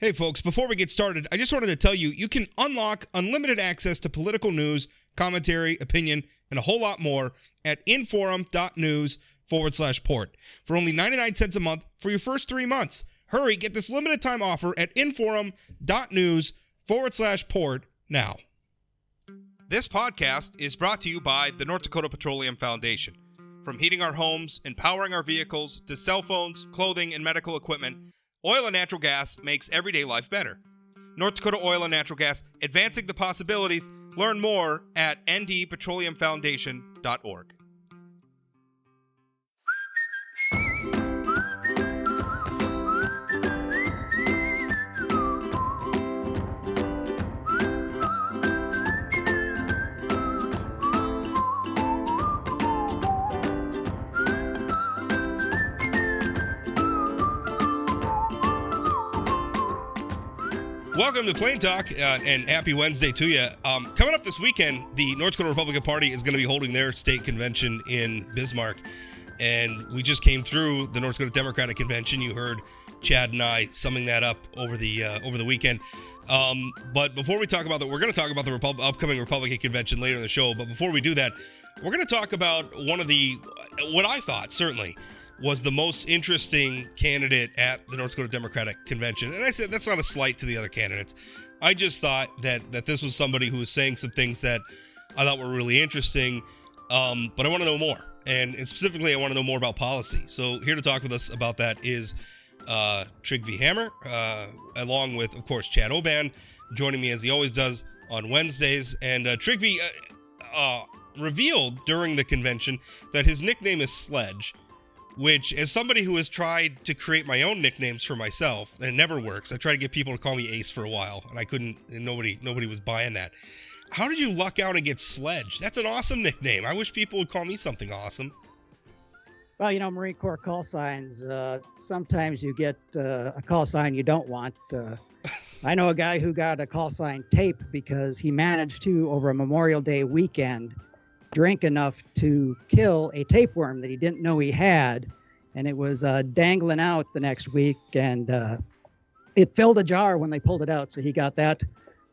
Hey folks, before we get started, I just wanted to tell you, you can unlock unlimited access to political news, commentary, opinion, and a whole lot more at inforum.news/port for only 99 cents a month for your first 3 months. Hurry, get this limited time offer at inforum.news/port now. This podcast is brought to you by the North Dakota Petroleum Foundation. From heating our homes, empowering our vehicles, to cell phones, clothing, and medical equipment, oil and natural gas makes everyday life better. North Dakota Oil and Natural Gas, advancing the possibilities. Learn more at ndpetroleumfoundation.org. Welcome to Plain Talk, and happy Wednesday to you. Coming up this weekend, the North Dakota Republican Party is going to be holding their state convention in Bismarck, and we just came through the North Dakota Democratic Convention. You heard Chad and I summing that up over the weekend. But before we talk about that, we're going to talk about the upcoming Republican convention later in the show. But before we do that, we're going to talk about one of what I thought certainly was the most interesting candidate at the North Dakota Democratic Convention. And I said that's not a slight to the other candidates. I just thought that this was somebody who was saying some things that I thought were really interesting, but I want to know more. And specifically, I want to know more about policy. So here to talk with us about that is Trygve Hammer, along with, of course, Chad Oban, joining me as he always does on Wednesdays. And Trygve revealed during the convention that his nickname is Sledge, which, as somebody who has tried to create my own nicknames for myself, and it never works. I tried to get people to call me Ace for a while, and I couldn't, and nobody was buying that. How did you luck out and get Sledge? That's an awesome nickname. I wish people would call me something awesome. Well, Marine Corps call signs, sometimes you get a call sign you don't want. I know a guy who got a call sign Tape because he managed to, over a Memorial Day weekend, drink enough to kill a tapeworm that he didn't know he had, and it was dangling out the next week, and it filled a jar when they pulled it out, so he got that.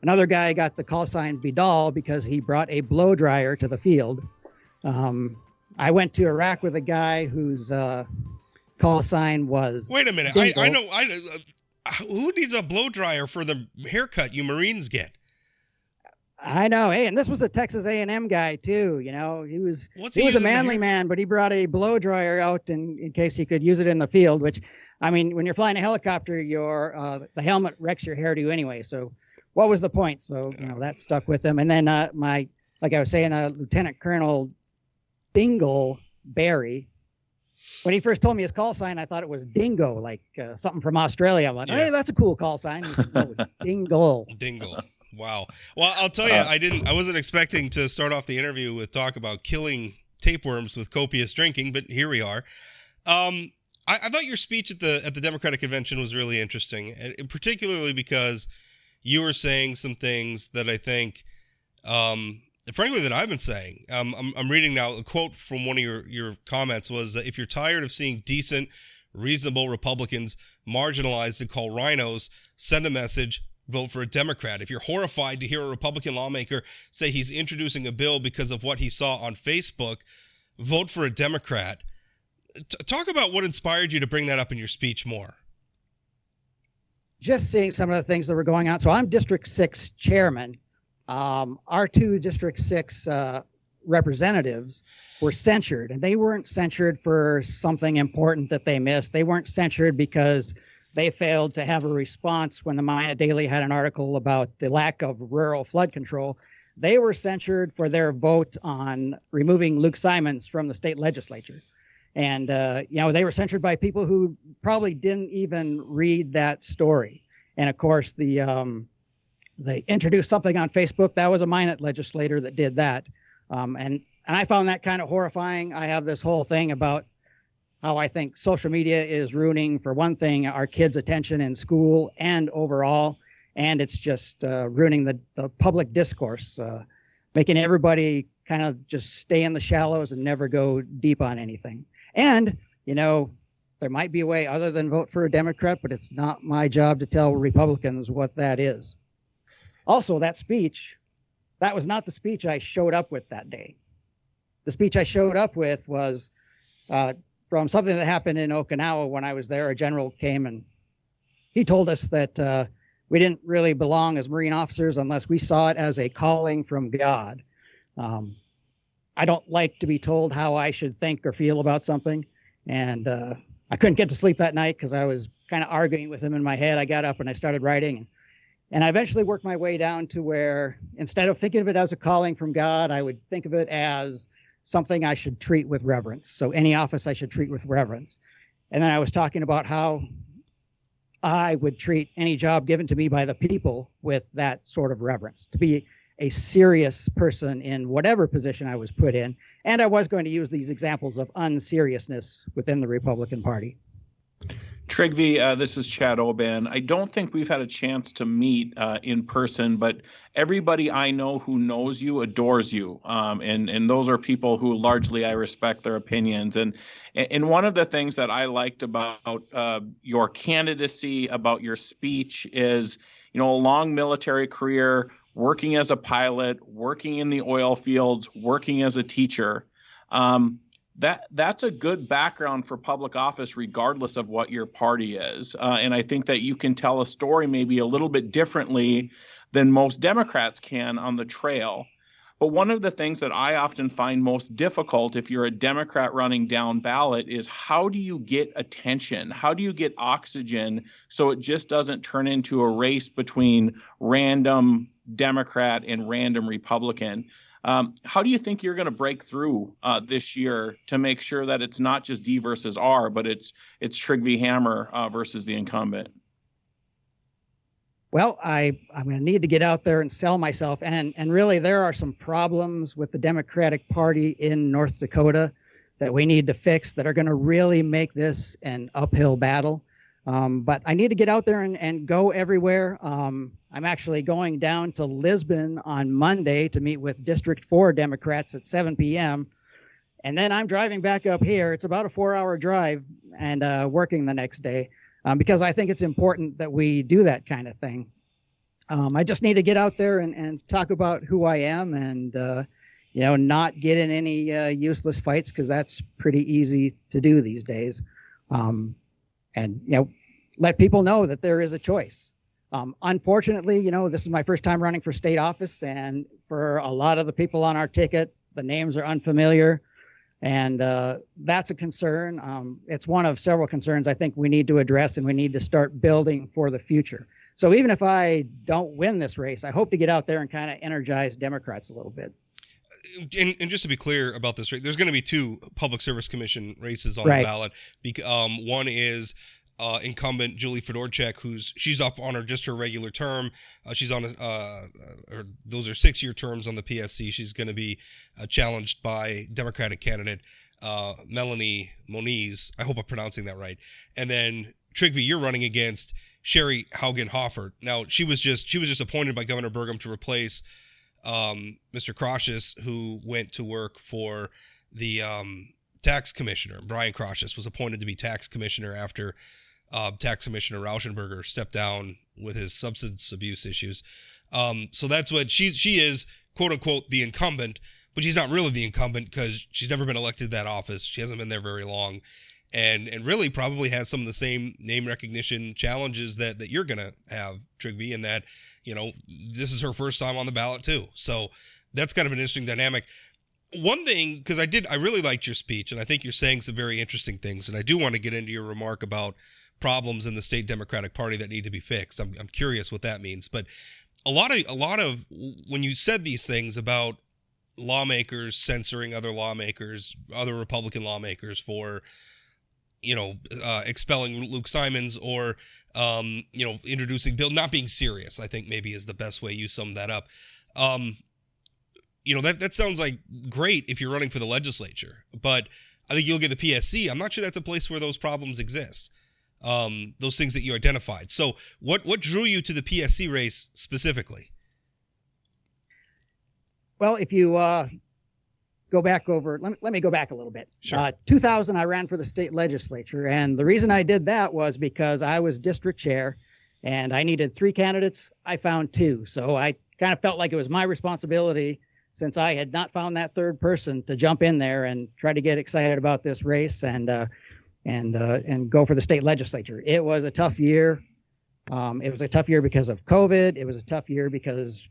Another guy got the call sign Vidal because he brought a blow dryer to the field. I went to Iraq with a guy whose call sign was Wait a minute. Dingle. I know. Who needs a blow dryer for the haircut you Marines get? I know. Hey, and this was a Texas A&M guy too. He was a manly man, but he brought a blow dryer out in case he could use it in the field. Which, I mean, when you're flying a helicopter, the helmet wrecks your hairdo anyway. So, what was the point? So that stuck with him. And then like I was saying, Lieutenant Colonel Dingle Barry. When he first told me his call sign, I thought it was Dingo, like something from Australia. I'm like, hey, that's a cool call sign. He said, no, Dingle. Dingle. Wow. Well, I'll tell you, I wasn't expecting to start off the interview with talk about killing tapeworms with copious drinking, but here we are. I thought your speech at the Democratic Convention was really interesting, and particularly because you were saying some things that I think, frankly, that I've been saying. I'm reading now a quote from one of your comments was, if you're tired of seeing decent, reasonable Republicans marginalized and called rhinos, send a message. Vote for a Democrat. If you're horrified to hear a Republican lawmaker say he's introducing a bill because of what he saw on Facebook, vote for a Democrat. Talk about what inspired you to bring that up in your speech more. Just seeing some of the things that were going on. So I'm District 6 chairman. Our two District 6 representatives were censured, and they weren't censured for something important that they missed. They weren't censured because they failed to have a response when the Maya Daily had an article about the lack of rural flood control. They were censured for their vote on removing Luke Simons from the state legislature. And, they were censured by people who probably didn't even read that story. And, of course, they introduced something on Facebook. That was a Minot legislator that did that. And I found that kind of horrifying. I have this whole thing about how I think social media is ruining, for one thing, our kids' attention in school and overall, and it's just ruining the public discourse, making everybody kind of just stay in the shallows and never go deep on anything. And, there might be a way other than vote for a Democrat, but it's not my job to tell Republicans what that is. Also, that speech, that was not the speech I showed up with that day. The speech I showed up with was from something that happened in Okinawa when I was there. A general came and he told us that we didn't really belong as Marine officers unless we saw it as a calling from God. I don't like to be told how I should think or feel about something. And I couldn't get to sleep that night because I was kind of arguing with him in my head. I got up and I started writing. And I eventually worked my way down to where instead of thinking of it as a calling from God, I would think of it as something I should treat with reverence. So any office I should treat with reverence. And then I was talking about how I would treat any job given to me by the people with that sort of reverence, to be a serious person in whatever position I was put in. And I was going to use these examples of unseriousness within the Republican Party. Trygve, this is Chad Oban. I don't think we've had a chance to meet in person, but everybody I know who knows you adores you. And those are people who largely I respect their opinions. And one of the things that I liked about your candidacy, about your speech is, a long military career, working as a pilot, working in the oil fields, working as a teacher. That's a good background for public office, regardless of what your party is. And I think that you can tell a story maybe a little bit differently than most Democrats can on the trail. But one of the things that I often find most difficult if you're a Democrat running down ballot is how do you get attention? How do you get oxygen so it just doesn't turn into a race between random Democrat and random Republican? How do you think you're going to break through this year to make sure that it's not just D versus R, but it's Trygve Hammer versus the incumbent? Well, I'm going to need to get out there and sell myself. And really, there are some problems with the Democratic Party in North Dakota that we need to fix that are going to really make this an uphill battle. But I need to get out there and go everywhere. I'm actually going down to Lisbon on Monday to meet with District 4 Democrats at 7 p.m. And then I'm driving back up here. It's about a 4-hour drive and working the next day because I think it's important that we do that kind of thing. I just need to get out there and talk about who I am and, not get in any useless fights because that's pretty easy to do these days. And, let people know that there is a choice. Unfortunately, this is my first time running for state office. And for a lot of the people on our ticket, the names are unfamiliar. And that's a concern. It's one of several concerns I think we need to address and we need to start building for the future. So even if I don't win this race, I hope to get out there and kind of energize Democrats a little bit. And just to be clear about this, right, there's going to be 2 Public Service Commission races on the ballot. One is incumbent Julie Fedorchak, she's up on her regular term. She's on those are 6-year terms on the PSC. She's going to be challenged by Democratic candidate Melanie Moniz. I hope I'm pronouncing that right. And then Trygve, you're running against Sheri Haugen-Hoffart. Now she was just appointed by Governor Burgum to replace Mr. Crocius, who went to work for the tax commissioner. Brian Crocius was appointed to be tax commissioner after tax commissioner Rauschenberger stepped down with his substance abuse issues. So that's what she is, quote unquote, the incumbent, but she's not really the incumbent because she's never been elected to that office. She hasn't been there very long, and really probably has some of the same name recognition challenges that you're going to have, Trygve, in that, this is her first time on the ballot too. So that's kind of an interesting dynamic. One thing, because I really liked your speech, and I think you're saying some very interesting things, and I do want to get into your remark about problems in the state Democratic Party that need to be fixed. I'm curious what that means, but a lot of when you said these things about lawmakers censoring other lawmakers, other Republican lawmakers for expelling Luke Simons or introducing bill, not being serious, I think maybe is the best way you summed that up. That sounds like great if you're running for the legislature, but I think you'll get the PSC. I'm not sure that's a place where those problems exist. Those things that you identified. So what drew you to the PSC race specifically? Well, if you go back over. Let me go back a little bit. Sure. 2000, I ran for the state legislature, and the reason I did that was because I was district chair, and I needed 3 candidates. I found 2, so I kind of felt like it was my responsibility, since I had not found that third person, to jump in there and try to get excited about this race and go for the state legislature. It was a tough year. It was a tough year because of COVID. It was a tough year because,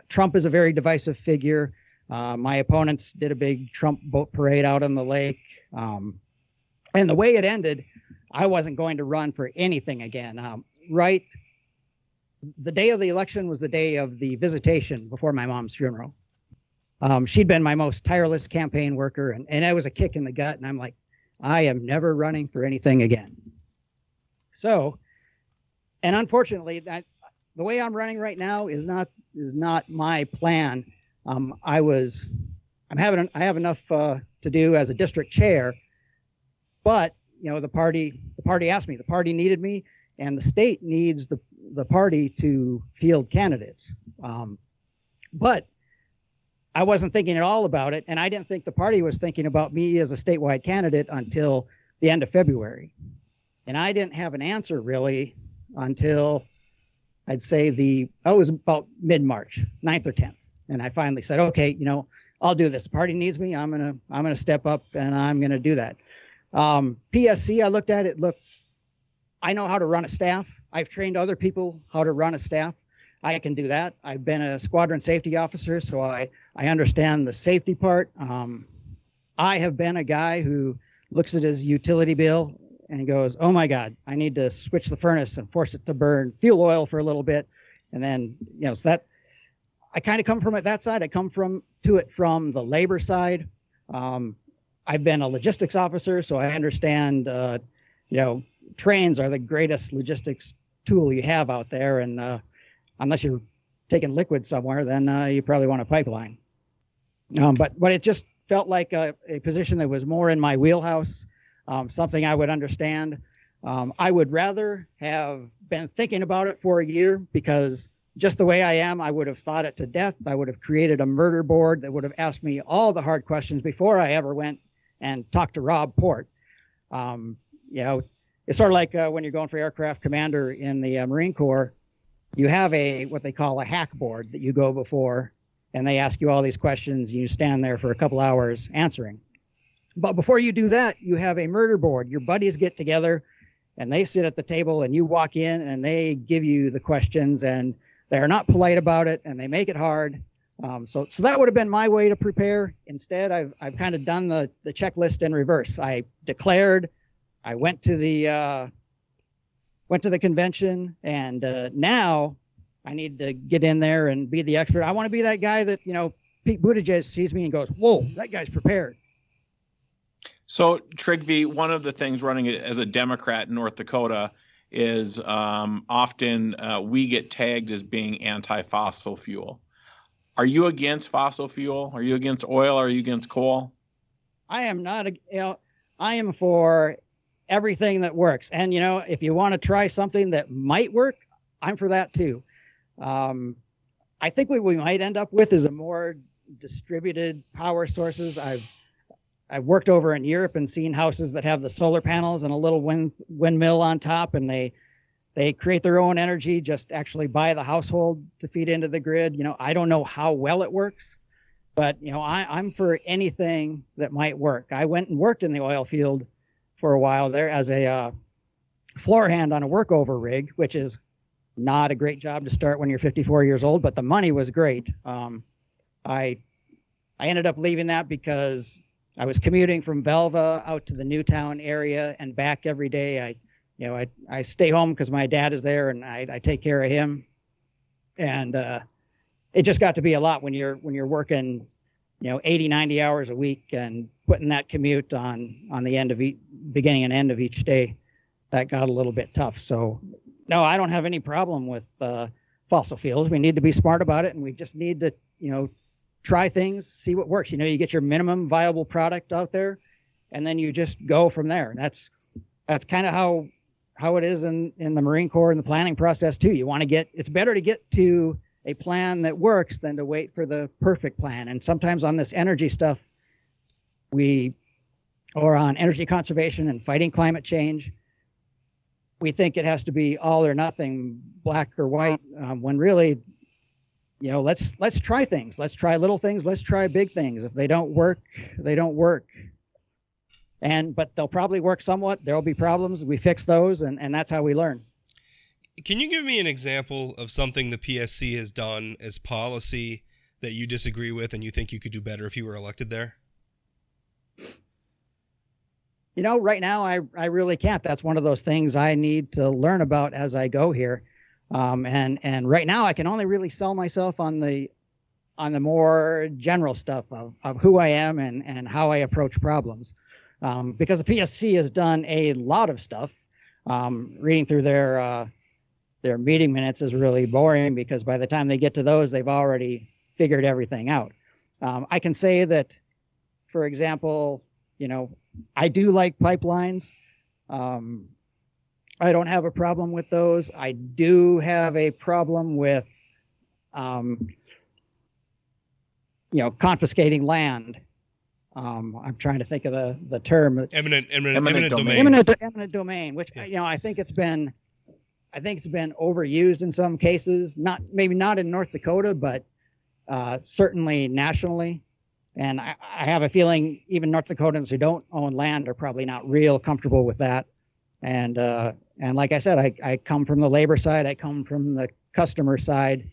Trump is a very divisive figure. My opponents did a big Trump boat parade out on the lake. And the way it ended, I wasn't going to run for anything again. Right. The day of the election was the day of the visitation before my mom's funeral. She'd been my most tireless campaign worker, and it was a kick in the gut. And I'm like, I am never running for anything again. So, and unfortunately, the way I'm running right now is not my plan. I have enough to do as a district chair, but the party asked me. The party needed me, and the state needs the party to field candidates. But I wasn't thinking at all about it, and I didn't think the party was thinking about me as a statewide candidate until the end of February. And I didn't have an answer really until I'd say it was about mid-March, 9th or 10th. And I finally said, okay, I'll do this. The party needs me. I'm gonna step up, and I'm gonna do that. PSC, I looked at it. Look, I know how to run a staff. I've trained other people how to run a staff. I can do that. I've been a squadron safety officer, so I understand the safety part. I have been a guy who looks at his utility bill and goes, oh my God, I need to switch the furnace and force it to burn fuel oil for a little bit. And then, so that I kind of come from it that side. I come from the labor side. I've been a logistics officer, so I understand, trains are the greatest logistics tool you have out there. And unless you're taking liquid somewhere, then you probably want a pipeline. But it just felt like a position that was more in my wheelhouse, something I would understand. I would rather have been thinking about it for a year, because just the way I am, I would have thought it to death. I would have created a murder board that would have asked me all the hard questions before I ever went and talked to Rob Port. It's sort of like when you're going for aircraft commander in the Marine Corps. You have what they call a hack board that you go before, and they ask you all these questions. And you stand there for a couple hours answering. But before you do that, you have a murder board. Your buddies get together, and they sit at the table, and you walk in, and they give you the questions, and they're not polite about it, and they make it hard. So that would have been my way to prepare. Instead, I've kind of done the checklist in reverse. I declared. I went to the convention, and now I need to get in there and be the expert. I want to be that guy that, Pete Buttigieg sees me and goes, whoa, that guy's prepared. So, Trygve, one of the things running as a Democrat in North Dakota is often we get tagged as being anti-fossil fuel. Are you against fossil fuel? Are you against oil? Are you against coal? I am not. I am for everything that works. And, if you want to try something that might work, I'm for that too. I think what we might end up with is a more distributed power sources. I've worked over in Europe and seen houses that have the solar panels and a little windmill on top, and they create their own energy, just actually buy the household to feed into the grid. I don't know how well it works, but I'm for anything that might work. I went and worked in the oil field for a while there as a floor hand on a workover rig, which is not a great job to start when you're 54 years old, but the money was great. I ended up leaving that because I was commuting from Velva out to the Newtown area and back every day. I stay home because my dad is there, and I take care of him. And it just got to be a lot when you're working, 80, 90 hours a week and putting that commute on the beginning and end of each day. That got a little bit tough. So no, I don't have any problem with fossil fuels. We need to be smart about it, and we just need to, try things, see what works. You get your minimum viable product out there, and then you just go from there. And that's kind of how it is in the Marine Corps and the planning process too. It's better to get to a plan that works than to wait for the perfect plan. And sometimes on this energy stuff, or on energy conservation and fighting climate change, we think it has to be all or nothing, black or white, when really, let's try things. Let's try little things. Let's try big things. If they don't work, they don't work. But they'll probably work somewhat. There'll be problems. We fix those, and that's how we learn. Can you give me an example of something the PSC has done as policy that you disagree with and you think you could do better if you were elected there? Right now I really can't. That's one of those things I need to learn about as I go here. And right now I can only really sell myself on the more general stuff of who I am and how I approach problems. Because the PSC has done a lot of stuff. Reading through their meeting minutes is really boring because by the time they get to those, they've already figured everything out. I can say that, for example, I do like pipelines. I don't have a problem with those. I do have a problem with, confiscating land. I'm trying to think of the term. Eminent domain. Eminent domain, which I think it's been overused in some cases. Maybe not in North Dakota, but certainly nationally. And I have a feeling even North Dakotans who don't own land are probably not real comfortable with that. And like I said, I come from the labor side. I come from the customer side.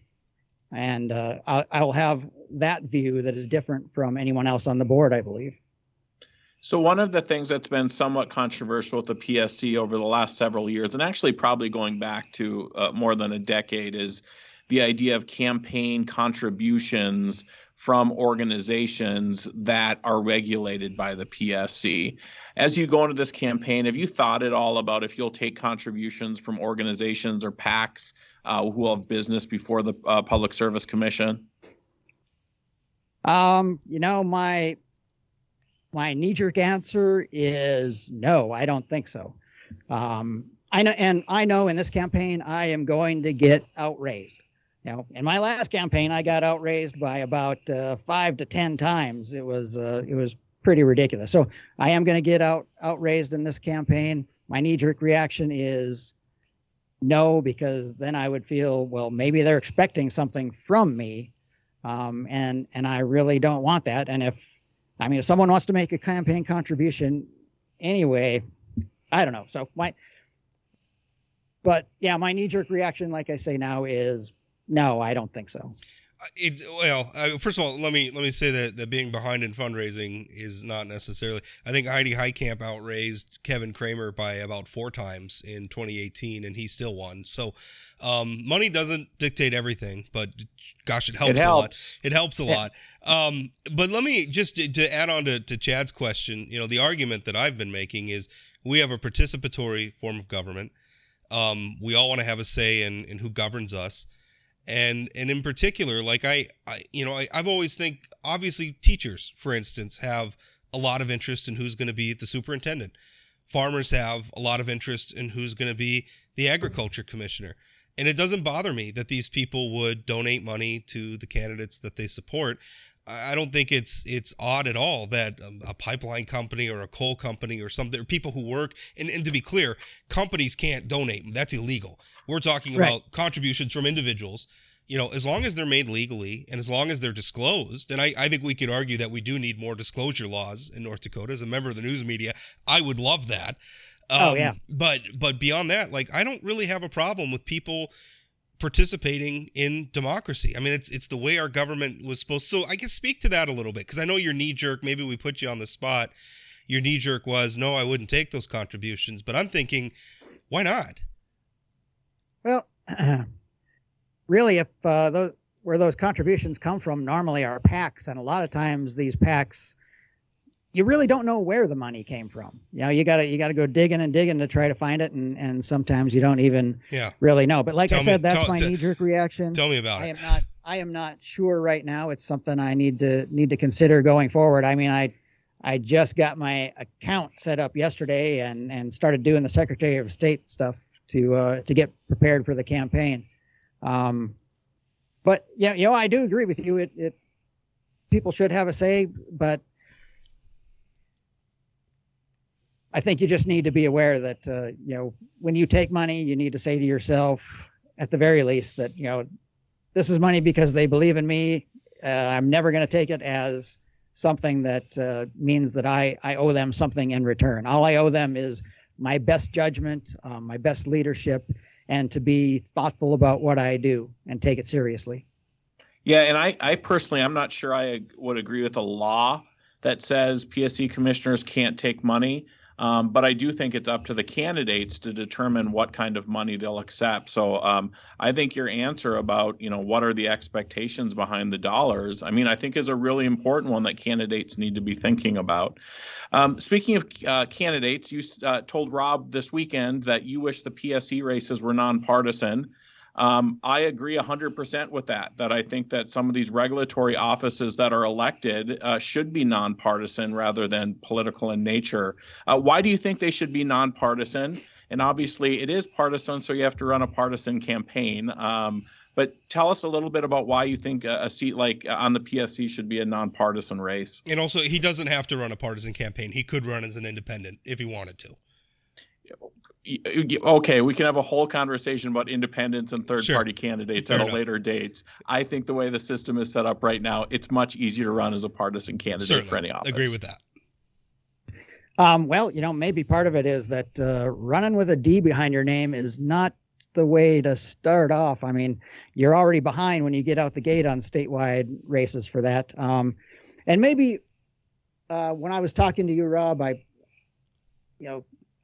And I'll have that view that is different from anyone else on the board, I believe. So one of the things that's been somewhat controversial with the PSC over the last several years, and actually probably going back to more than a decade, is the idea of campaign contributions from organizations that are regulated by the PSC. As you go into this campaign, have you thought at all about if you'll take contributions from organizations or PACs who have business before the Public Service Commission? My knee-jerk answer is no, I don't think so. I know in this campaign I am going to get outraised. In my last campaign, I got outraised by about 5 to 10 times. It was pretty ridiculous. So I am going to get outraised in this campaign. My knee-jerk reaction is no, because then I would feel, well, maybe they're expecting something from me, and I really don't want that. And if someone wants to make a campaign contribution anyway, I don't know. So my knee-jerk reaction, like I say now, is no, I don't think so. First of all, let me say that being behind in fundraising is not necessarily. I think Heidi Heitkamp outraised Kevin Kramer by about 4 times in 2018, and he still won. So money doesn't dictate everything, but gosh, it helps a lot. It helps a lot. But let me just to add on to Chad's question. The argument that I've been making is we have a participatory form of government. We all want to have a say in who governs us. And in particular, like I've always think, obviously teachers, for instance, have a lot of interest in who's going to be the superintendent. Farmers have a lot of interest in who's going to be the agriculture commissioner. And it doesn't bother me that these people would donate money to the candidates that they support. I don't think it's odd at all that a pipeline company or a coal company or something, or people who work, and to be clear, companies can't donate. That's illegal. We're talking about contributions from individuals. As long as they're made legally and as long as they're disclosed, and I think we could argue that we do need more disclosure laws in North Dakota. As a member of the news media, I would love that. But beyond that, I don't really have a problem with people participating in democracy. It's the way our government was supposed to. So I guess speak to that a little bit, because I know your knee-jerk, maybe we put you on the spot, your knee-jerk was, no, I wouldn't take those contributions. But I'm thinking, why not? Well, really, if where those contributions come from normally are PACs, and a lot of times these PACs, you really don't know where the money came from. You gotta go digging to try to find it, and sometimes you don't even really know. But like I said, that's my knee-jerk reaction. Tell me about it. I am not sure right now. It's something I need to consider going forward. I just got my account set up yesterday and started doing the Secretary of State stuff to get prepared for the campaign. But yeah, I do agree with you. It people should have a say, but I think you just need to be aware that when you take money, you need to say to yourself, at the very least, that this is money because they believe in me. I'm never going to take it as something that means that I owe them something in return. All I owe them is my best judgment, my best leadership, and to be thoughtful about what I do and take it seriously. Yeah, and I personally, I'm not sure I would agree with a law that says PSC commissioners can't take money. But I do think it's up to the candidates to determine what kind of money they'll accept. So I think your answer about, what are the expectations behind the dollars, I think is a really important one that candidates need to be thinking about. Speaking of candidates, you told Rob this weekend that you wish the PSC races were nonpartisan. I agree 100% with that I think that some of these regulatory offices that are elected should be nonpartisan rather than political in nature. Why do you think they should be nonpartisan? And obviously it is partisan, so you have to run a partisan campaign. But tell us a little bit about why you think a seat like on the PSC should be a nonpartisan race. And also, he doesn't have to run a partisan campaign. He could run as an independent if he wanted to. Okay, we can have a whole conversation about independents and third-party candidates at a later date. I think the way the system is set up right now, it's much easier to run as a partisan candidate for any office. Agree with that. Well, maybe part of it is that running with a D behind your name is not the way to start off. You're already behind when you get out the gate on statewide races for that. And maybe when I was talking to you, Rob,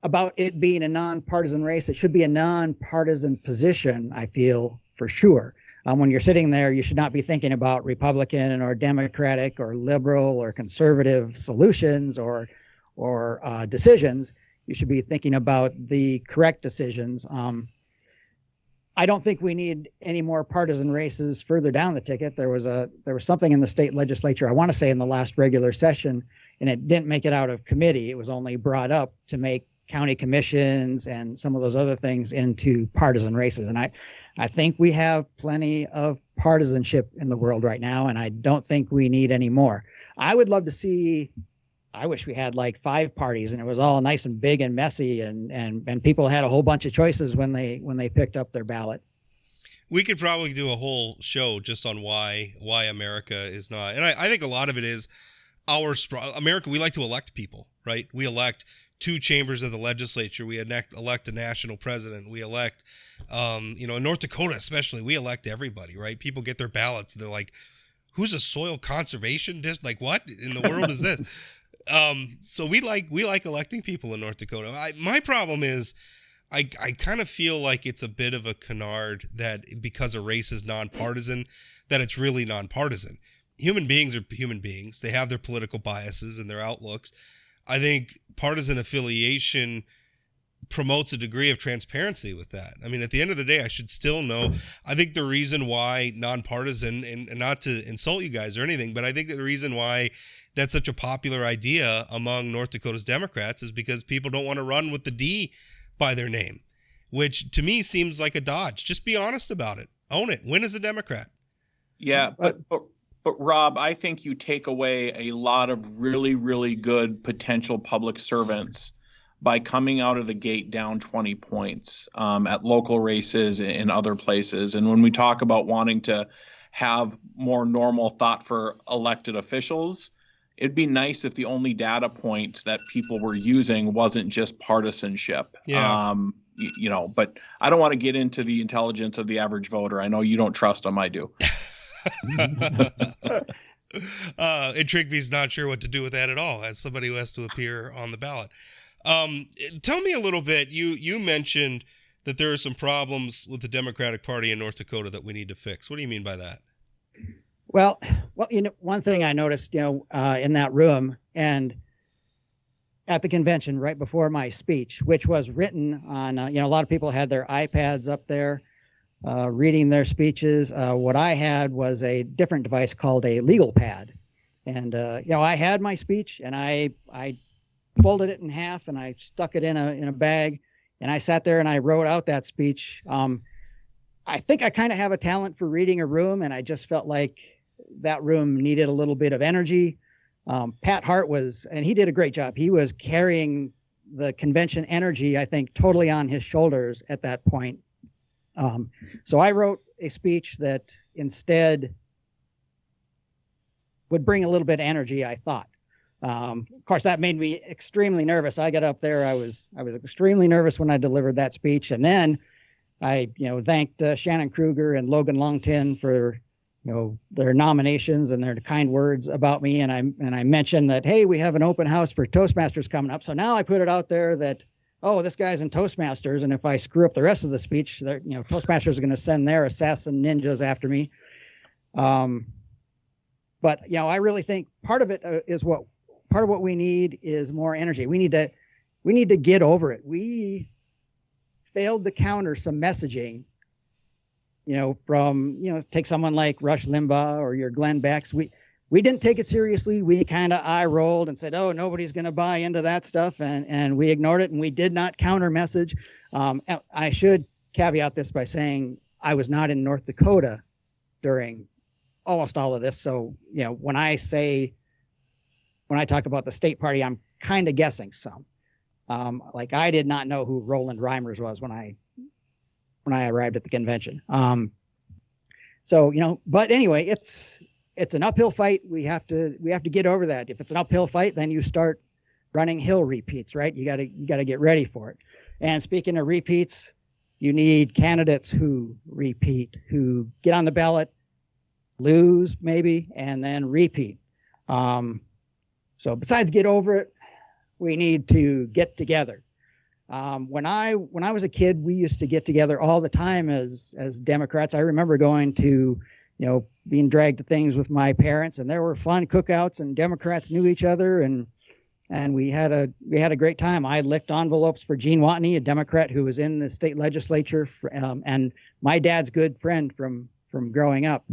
about it being a nonpartisan race, it should be a nonpartisan position, I feel, for sure. When you're sitting there, you should not be thinking about Republican or Democratic or liberal or conservative solutions or decisions. You should be thinking about the correct decisions. I don't think we need any more partisan races further down the ticket. There was something in the state legislature, I want to say in the last regular session, and it didn't make it out of committee. It was only brought up to make county commissions and some of those other things into partisan races. And I think we have plenty of partisanship in the world right now, and I don't think we need any more. I would love to see, I wish we had like 5 parties and it was all nice and big and messy and people had a whole bunch of choices when they picked up their ballot. We could probably do a whole show just on why America is not. And I think a lot of it is America, we like to elect people, right? We elect 2 chambers of the legislature. We elect a national president. We elect, in North Dakota especially, we elect everybody, right? People get their ballots. They're like, who's a soil conservation district? Like, what in the world is this? So we like electing people in North Dakota. My problem is I kind of feel like it's a bit of a canard that because a race is nonpartisan, that it's really nonpartisan. Human beings are human beings. They have their political biases and their outlooks. I think partisan affiliation promotes a degree of transparency with that. At the end of the day, I should still know. I think the reason why nonpartisan, and not to insult you guys or anything, but I think that the reason why that's such a popular idea among North Dakota's Democrats is because people don't want to run with the D by their name, which to me seems like a dodge. Just be honest about it. Own it. Win as a Democrat. Yeah, but Rob, I think you take away a lot of really, really good potential public servants by coming out of the gate down 20 points at local races in other places. And when we talk about wanting to have more normal thought for elected officials, it'd be nice if the only data point that people were using wasn't just partisanship. Yeah. But I don't want to get into the intelligence of the average voter. I know you don't trust them. I do. And Trygve's not sure what to do with that at all as somebody who has to appear on the ballot. Tell me a little bit. You mentioned that there are some problems with the Democratic Party in North Dakota that we need to fix. What do you mean by that? Well, one thing I noticed, in that room and at the convention right before my speech, which was written on, a lot of people had their iPads up there reading their speeches. What I had was a different device called a legal pad. And, I had my speech and I folded it in half and I stuck it in a bag and I sat there and I wrote out that speech. I think I kind of have a talent for reading a room, and I just felt like that room needed a little bit of energy. Pat Hart and he did a great job. He was carrying the convention energy, I think, totally on his shoulders at that point. So I wrote a speech that instead would bring a little bit of energy, I thought. Of course, that made me extremely nervous. I got up there. I was extremely nervous when I delivered that speech. And then I, thanked Shannon Kruger and Logan Longton for, their nominations and their kind words about me. And I mentioned that, hey, we have an open house for Toastmasters coming up. So now I put it out there that, oh, this guy's in Toastmasters, and if I screw up the rest of the speech, Toastmasters are going to send their assassin ninjas after me. But I really think part of what we need is more energy. We need to get over it. We failed to counter some messaging, from take someone like Rush Limbaugh or your Glenn Becks. We didn't take it seriously. We kind of eye rolled and said, oh, nobody's going to buy into that stuff. And we ignored it, and we did not counter message. I should caveat this by saying I was not in North Dakota during almost all of this. So, when I talk about the state party, I'm kind of guessing some. Like I did not know who Roland Reimers was when I arrived at the convention. But anyway, it's an uphill fight. We have to get over that. If it's an uphill fight, then you start running hill repeats, right? You got to get ready for it. And speaking of repeats, you need candidates who repeat, who get on the ballot, lose maybe, and then repeat. So besides get over it, we need to get together. When I was a kid, we used to get together all the time as Democrats. I remember going to, being dragged to things with my parents, and there were fun cookouts, and Democrats knew each other, and we had a great time. I licked envelopes for Gene Watney, a Democrat who was in the state legislature, and my dad's good friend from growing up.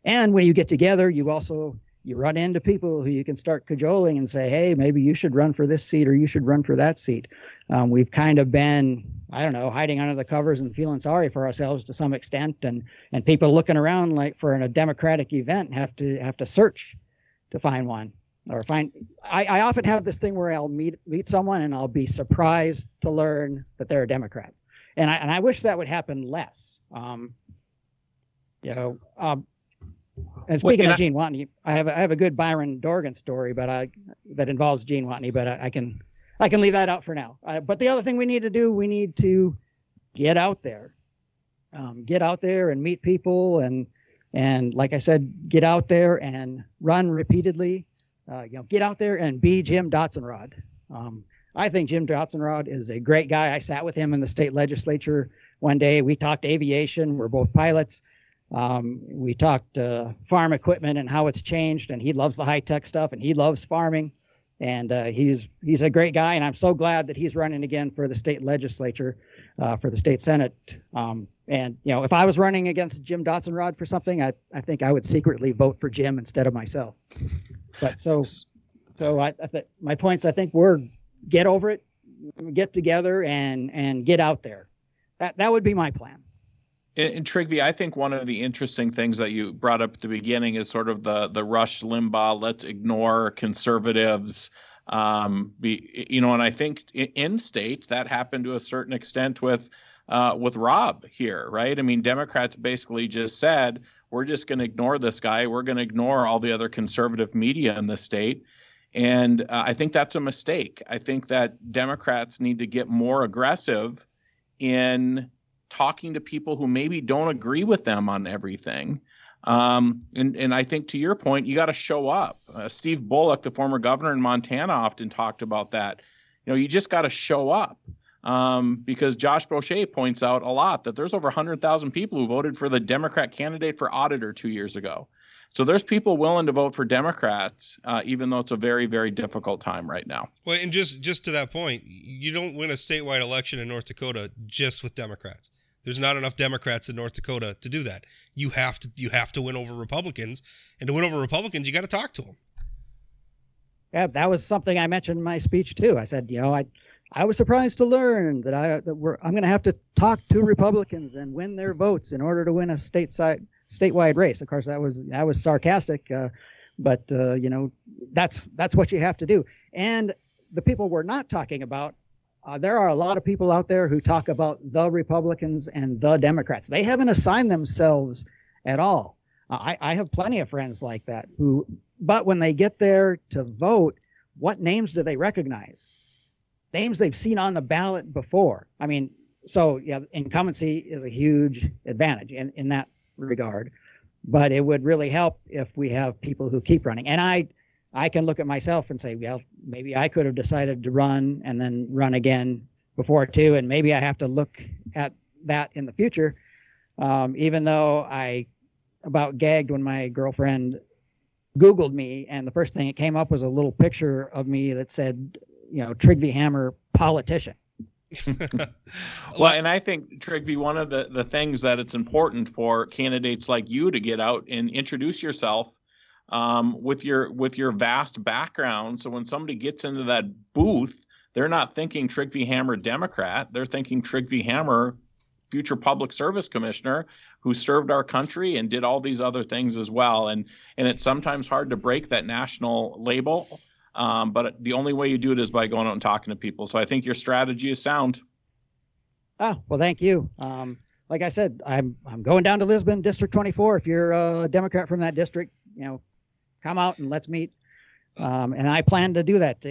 And when you get together, you run into people who you can start cajoling and say, hey, maybe you should run for this seat or you should run for that seat. We've kind of been, hiding under the covers and feeling sorry for ourselves to some extent. And people looking around like for a Democratic event have to search to find one or I often have this thing where I'll meet someone and I'll be surprised to learn that they're a Democrat. And I wish that would happen less. And speaking of Gene Watney, I have a good Byron Dorgan story, but that involves Gene Watney, but I can leave that out for now. But the other thing we need to get out there, and meet people, and like I said, get out there and run repeatedly. Get out there and be Jim Dotzenrod. I think Jim Dotzenrod is a great guy. I sat with him in the state legislature one day. We talked aviation. We're both pilots. We talked farm equipment and how it's changed, and he loves the high-tech stuff, and he loves farming, and he's a great guy, and I'm so glad that he's running again for the state legislature, for the state senate. And if I was running against Jim Dotzenrod for something, I think I would secretly vote for Jim instead of myself. But so I think my points, I think, were get over it, get together, and get out there. That would be my plan. And Trygve, I think one of the interesting things that you brought up at the beginning is sort of the Rush Limbaugh, let's ignore conservatives. And I think in states that happened to a certain extent with Rob here, right? I mean, Democrats basically just said, we're just going to ignore this guy. We're going to ignore all the other conservative media in the state. And I think that's a mistake. I think that Democrats need to get more aggressive in talking to people who maybe don't agree with them on everything. And I think to your point, you got to show up. Steve Bullock, the former governor in Montana, often talked about that. You just got to show up. Because Josh Brochet points out a lot that there's over 100,000 people who voted for the Democrat candidate for auditor 2 years ago. So there's people willing to vote for Democrats, even though it's a very, very difficult time right now. Well, and just to that point, you don't win a statewide election in North Dakota just with Democrats. There's not enough Democrats in North Dakota to do that. You have to win over Republicans, and to win over Republicans, you got to talk to them. Yeah, that was something I mentioned in my speech too. I said, I was surprised to learn that I'm going to have to talk to Republicans and win their votes in order to win a statewide race. Of course, that was sarcastic, but that's what you have to do. And the people we're not talking about, there are a lot of people out there who talk about the Republicans and the Democrats. They haven't assigned themselves at all. I have plenty of friends like that but when they get there to vote, what names do they recognize? Names they've seen on the ballot before. I mean, so yeah, incumbency is a huge advantage in that regard, but it would really help if we have people who keep running. And I can look at myself and say, well, maybe I could have decided to run and then run again before too, and maybe I have to look at that in the future. Even though I about gagged when my girlfriend Googled me, and the first thing that came up was a little picture of me that said, Trygve Hammer, politician. Well, and I think, Trygve, one of the things that it's important for candidates like you to get out and introduce yourself with your vast background. So when somebody gets into that booth, they're not thinking Trygve Hammer Democrat. They're thinking Trygve Hammer, future public service commissioner who served our country and did all these other things as well. And it's sometimes hard to break that national label. But the only way you do it is by going out and talking to people. So I think your strategy is sound. Oh, well, thank you. Like I said, I'm going down to Lisbon, District 24. If you're a Democrat from that district, come out and let's meet. And I plan to do that.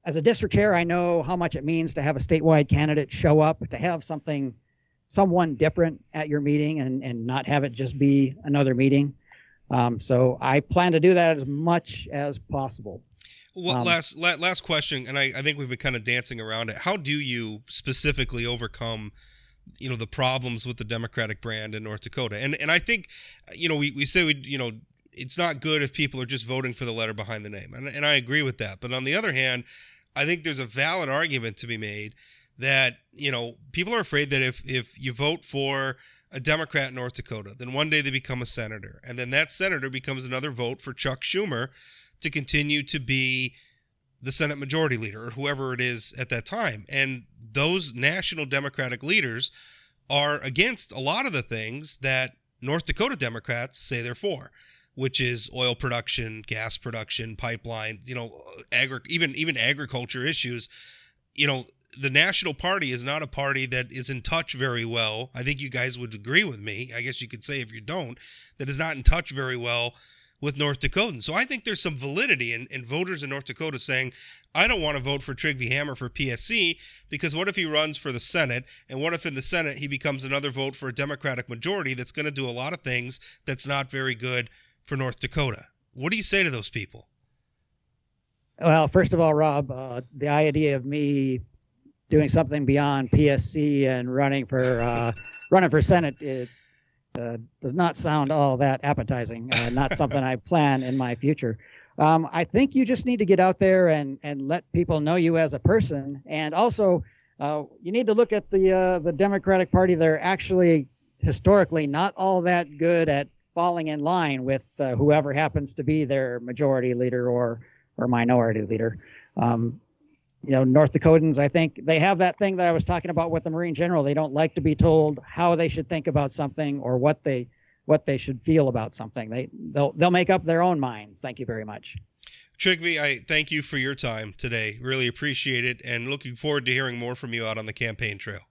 As a district chair, I know how much it means to have a statewide candidate show up, to have someone different at your meeting and not have it just be another meeting. So I plan to do that as much as possible. Well, last question, and I think we've been kind of dancing around it. How do you specifically overcome, the problems with the Democratic brand in North Dakota? And I think, we say it's not good if people are just voting for the letter behind the name, and I agree with that. But on the other hand, I think there's a valid argument to be made that, people are afraid that if you vote for a Democrat in North Dakota, then one day they become a senator, and then that senator becomes another vote for Chuck Schumer to continue to be the Senate Majority Leader or whoever it is at that time. And those national Democratic leaders are against a lot of the things that North Dakota Democrats say they're for, which is oil production, gas production, pipeline, even agriculture issues. The National Party is not a party that is in touch very well. I think you guys would agree with me. I guess you could say if you don't, that is not in touch very well with North Dakotans. So I think there's some validity in voters in North Dakota saying, I don't want to vote for Trygve Hammer for PSC because what if he runs for the Senate, and what if in the Senate he becomes another vote for a Democratic majority that's going to do a lot of things that's not very good for North Dakota? What do you say to those people? Well, first of all, Rob, the idea of me doing something beyond PSC and running for Senate does not sound all that appetizing. Not something I plan in my future. I think you just need to get out there and let people know you as a person. And also, you need to look at the Democratic Party. They're actually historically not all that good at falling in line with whoever happens to be their majority leader or minority leader. North Dakotans, I think they have that thing that I was talking about with the Marine General. They don't like to be told how they should think about something or what they should feel about something. They'll make up their own minds. Thank you very much. Trygve, I thank you for your time today. Really appreciate it, and looking forward to hearing more from you out on the campaign trail.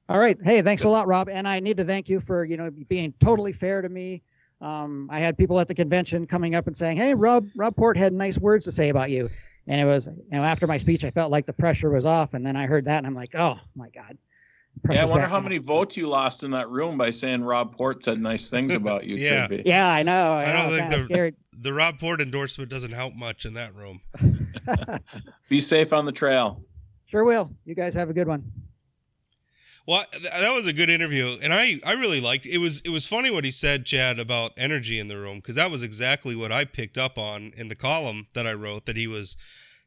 All right. Hey, thanks a lot, Rob. And I need to thank you for being totally fair to me. I had people at the convention coming up and saying, "Hey, Rob Port had nice words to say about you." And it was, after my speech, I felt like the pressure was off. And then I heard that, and I'm like, oh, my God. Yeah, I wonder how many votes you lost in that room by saying Rob Port said nice things about you. Yeah. Yeah, I know. I don't think the Rob Port endorsement doesn't help much in that room. Be safe on the trail. Sure will. You guys have a good one. Well, that was a good interview, and I really liked it. It was funny what he said, Chad, about energy in the room, because that was exactly what I picked up on in the column that I wrote that he was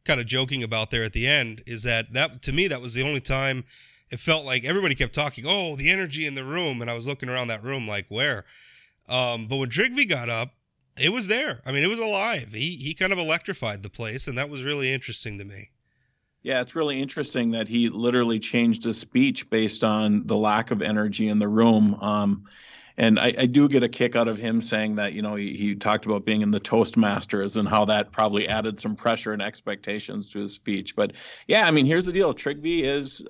kind of joking about there at the end, is that to me, that was the only time it felt like everybody kept talking, oh, the energy in the room, and I was looking around that room like, where? But when Trygve got up, it was there. I mean, it was alive. He kind of electrified the place, and that was really interesting to me. Yeah, it's really interesting that he literally changed his speech based on the lack of energy in the room. And I do get a kick out of him saying that, he talked about being in the Toastmasters and how that probably added some pressure and expectations to his speech. But yeah, I mean, here's the deal. Trygve is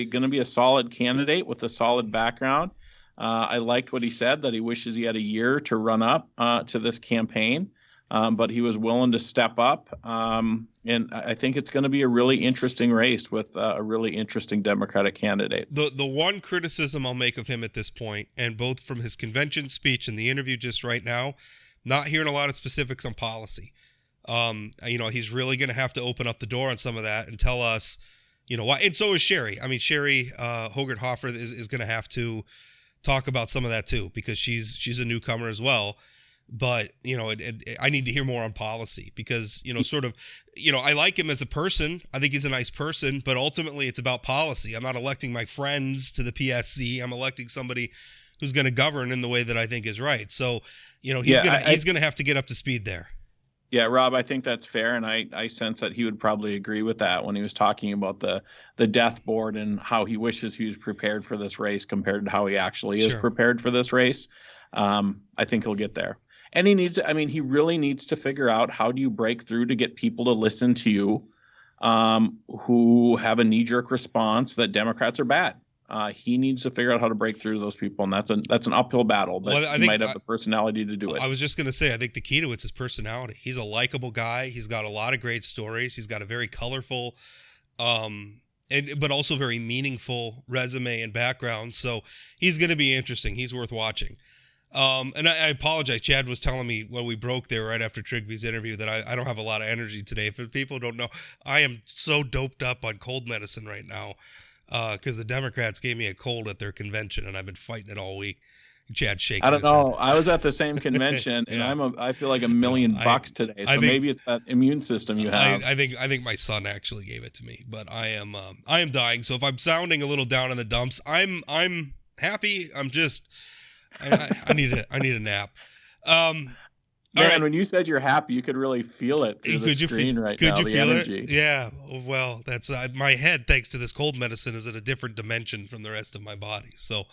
going to be a solid candidate with a solid background. I liked what he said, that he wishes he had a year to run up to this campaign. But he was willing to step up. And I think it's going to be a really interesting race with a really interesting Democratic candidate. The one criticism I'll make of him at this point, and both from his convention speech and the interview just right now, not hearing a lot of specifics on policy. He's really going to have to open up the door on some of that and tell us, why. And so is Sheri. I mean, Sheri Haugen-Hoffart is going to have to talk about some of that too, because she's a newcomer as well. But, I need to hear more on policy because, I like him as a person. I think he's a nice person, but ultimately it's about policy. I'm not electing my friends to the PSC. I'm electing somebody who's going to govern in the way that I think is right. So, he's going to have to get up to speed there. Yeah, Rob, I think that's fair. And I sense that he would probably agree with that when he was talking about the death board and how he wishes he was prepared for this race compared to how he actually is prepared for this race. I think he'll get there. And he really needs to figure out, how do you break through to get people to listen to you who have a knee-jerk response that Democrats are bad. He needs to figure out how to break through those people, and that's an uphill battle, but he might have the personality to do it. I was just going to say, I think the key to it's his personality. He's a likable guy. He's got a lot of great stories. He's got a very colorful but also very meaningful resume and background. So he's going to be interesting. He's worth watching. And I apologize. Chad was telling me when we broke there right after Trygve's interview that I don't have a lot of energy today. For people who don't know, I am so doped up on cold medicine right now because the Democrats gave me a cold at their convention, and I've been fighting it all week. Chad's shaking. I don't know. I was at the same convention, and I feel like $1 million today. So maybe it's that immune system you have. I think my son actually gave it to me, but I am dying. So if I'm sounding a little down in the dumps, I'm happy. I'm just. I need a nap. Man, when you said you're happy, you could really feel it through the screen right now. Could you feel it? Yeah. Well, that's my head, thanks to this cold medicine, is at a different dimension from the rest of my body. So,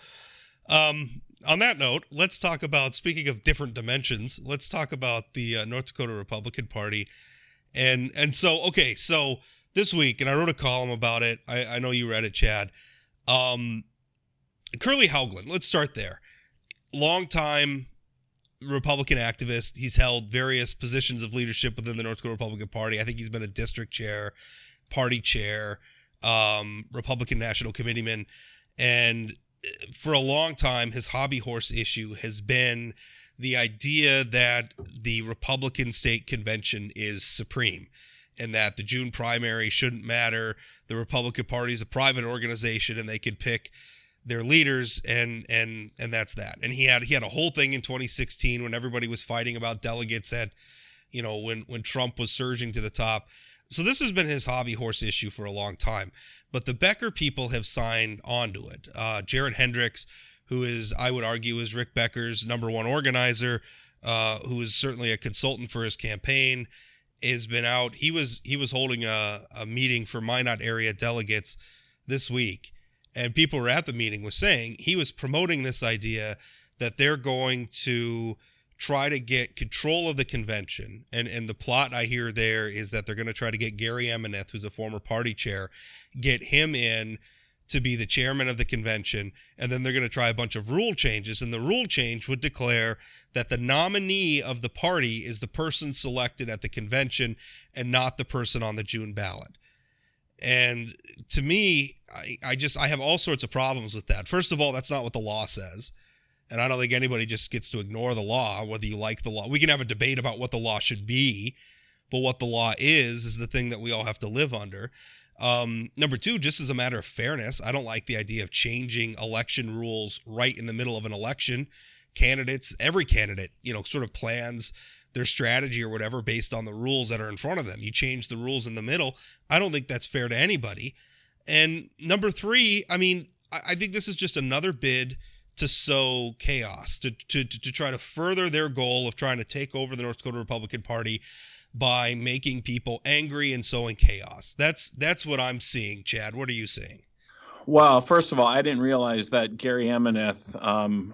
on that note, let's talk about, speaking of different dimensions, let's talk about the North Dakota Republican Party. And so this week, and I wrote a column about it. I know you read it, Chad. Sheri Haugen, let's start there. Longtime Republican activist. He's held various positions of leadership within the North Dakota Republican Party. I think he's been a district chair, party chair, Republican National Committeeman. And for a long time, his hobby horse issue has been the idea that the Republican state convention is supreme and that the June primary shouldn't matter. The Republican Party is a private organization and they could pick their leaders, and that's that. And he had a whole thing in 2016 when everybody was fighting about delegates when Trump was surging to the top. So this has been his hobby horse issue for a long time. But the Becker people have signed onto it. Jared Hendricks, who is, I would argue, is Rick Becker's number one organizer, who is certainly a consultant for his campaign, has been out. He was holding a meeting for Minot area delegates this week. And people were at the meeting was saying he was promoting this idea that they're going to try to get control of the convention. And the plot I hear there is that they're going to try to get Gary Emeneth, who's a former party chair, get him in to be the chairman of the convention. And then they're going to try a bunch of rule changes. And the rule change would declare that the nominee of the party is the person selected at the convention and not the person on the June ballot. And to me, I have all sorts of problems with that. First of all, that's not what the law says. And I don't think anybody just gets to ignore the law, whether you like the law. We can have a debate about what the law should be, but what the law is the thing that we all have to live under. Number two, just as a matter of fairness, I don't like the idea of changing election rules right in the middle of an election. Every candidate, sort of plans their strategy or whatever based on the rules that are in front of them. You change the rules in the middle. I don't think that's fair to anybody. And number three, I think this is just another bid to sow chaos, to try to further their goal of trying to take over the North Dakota Republican Party by making people angry and sowing chaos. That's what I'm seeing. Chad, what are you seeing? Well, first of all, I didn't realize that Gary Emeneth,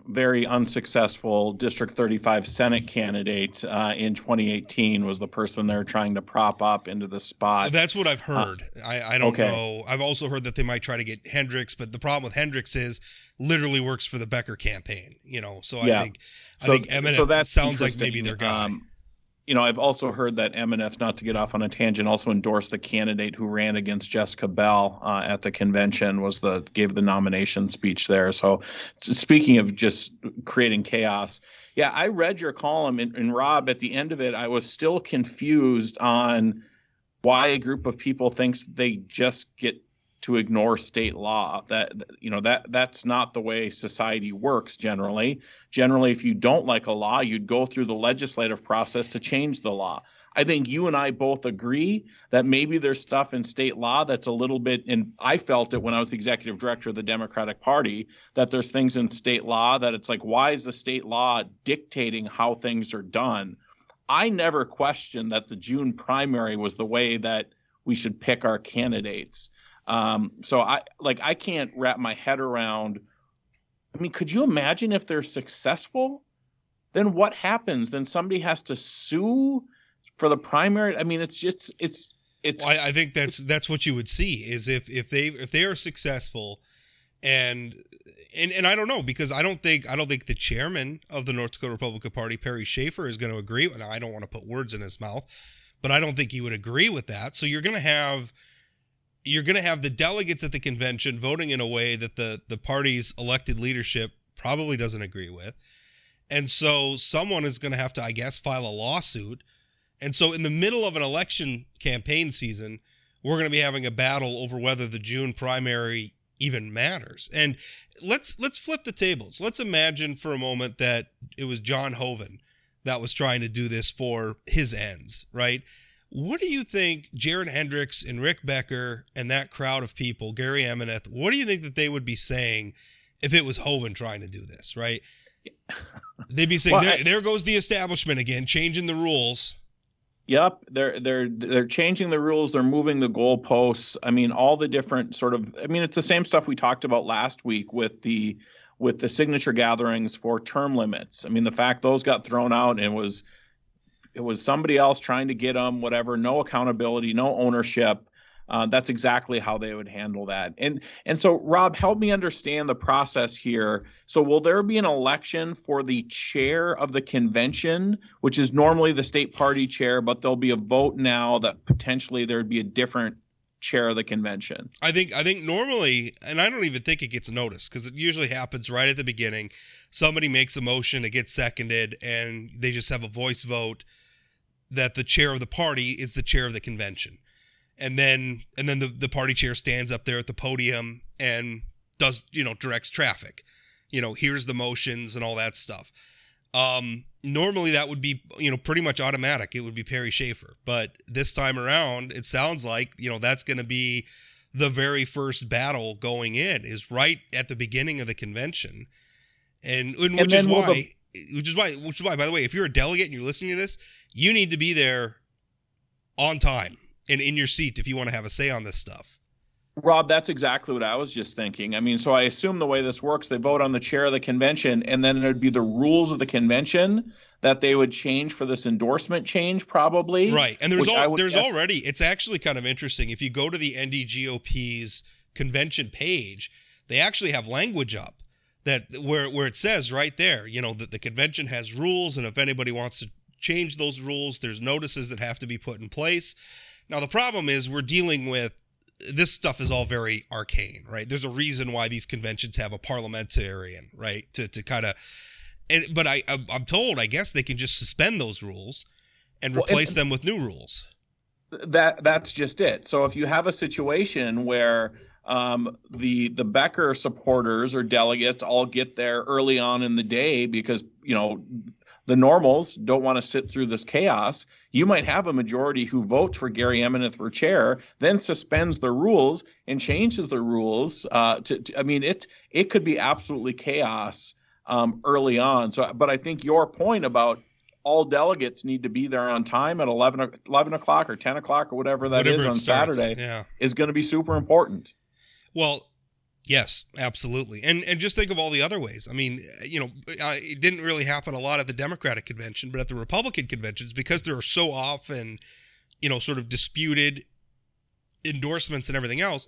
very unsuccessful District 35 Senate candidate in 2018, was the person they're trying to prop up into the spot. That's what I've heard. I don't know. I've also heard that they might try to get Hendricks, but the problem with Hendricks is literally works for the Becker campaign. So I think Emeneth sounds like maybe their guy. I've also heard that Emeneth, not to get off on a tangent, also endorsed the candidate who ran against Jessica Bell at the convention, gave the nomination speech there. So speaking of just creating chaos, yeah, I read your column, and Rob, at the end of it, I was still confused on why a group of people thinks they just get to ignore state law. That's not the way society works generally. Generally, if you don't like a law, you'd go through the legislative process to change the law. I think you and I both agree that maybe there's stuff in state law that's a little bit, and I felt it when I was the executive director of the Democratic Party, that there's things in state law that it's like, why is the state law dictating how things are done? I never questioned that the June primary was the way that we should pick our candidates. So I can't wrap my head around. I mean, could you imagine if they're successful? Then what happens? Then somebody has to sue for the primary. I mean, it's. Well, I think that's what you would see is if they are successful, and I don't know, because I don't think the chairman of the North Dakota Republican Party, Perry Schaefer, is going to agree. And I don't want to put words in his mouth, but I don't think he would agree with that. So you're going to have the delegates at the convention voting in a way that the party's elected leadership probably doesn't agree with. And so someone is going to have to, I guess, file a lawsuit. And so in the middle of an election campaign season, we're going to be having a battle over whether the June primary even matters. And let's flip the tables. Let's imagine for a moment that it was John Hoeven that was trying to do this for his ends, right? What do you think Jared Hendricks and Rick Becker and that crowd of people, Gary Emeneth, what do you think that they would be saying if it was Hoeven trying to do this, right? They'd be saying, there goes the establishment again, changing the rules. Yep, they're changing the rules. They're moving the goalposts. I mean, all the different it's the same stuff we talked about last week with the signature gatherings for term limits. I mean, the fact those got thrown out and it was somebody else trying to get them, whatever, no accountability, no ownership. That's exactly how they would handle that. And so, Rob, help me understand the process here. So will there be an election for the chair of the convention, which is normally the state party chair, but there'll be a vote now that potentially there would be a different chair of the convention? I think normally, and I don't even think it gets noticed because it usually happens right at the beginning. Somebody makes a motion, it gets seconded, and they just have a voice vote that the chair of the party is the chair of the convention. And then the party chair stands up there at the podium and does, directs traffic, here's the motions and all that stuff. Normally that would be, pretty much automatic. It would be Perry Schaefer. But this time around, it sounds like, that's going to be the very first battle going in is right at the beginning of the convention. Which is why, by the way, if you're a delegate and you're listening to this, you need to be there on time and in your seat if you want to have a say on this stuff. Rob, that's exactly what I was just thinking. I mean, so I assume the way this works, they vote on the chair of the convention, and then it would be the rules of the convention that they would change for this endorsement change, probably. Right. And already, it's actually kind of interesting. If you go to the NDGOP's convention page, they actually have language up that where it says right there, that the convention has rules, and if anybody wants to change those rules, there's notices that have to be put in place. Now, the problem is we're dealing with this stuff is all very arcane, right? There's a reason why these conventions have a parliamentarian, right? To kind of, but I'm told, I guess they can just suspend those rules and replace them with new rules. That's just it. So if you have a situation where the Becker supporters or delegates all get there early on in the day because, the normals don't want to sit through this chaos, you might have a majority who votes for Gary Emeneth for chair, then suspends the rules and changes the rules. It could be absolutely chaos early on. So, but I think your point about all delegates need to be there on time at 11 o'clock or 10 o'clock or whatever is on Saturday is going to be super important. Well, yes, absolutely. And just think of all the other ways. I mean, it didn't really happen a lot at the Democratic convention, but at the Republican conventions, because there are so often, sort of disputed endorsements and everything else,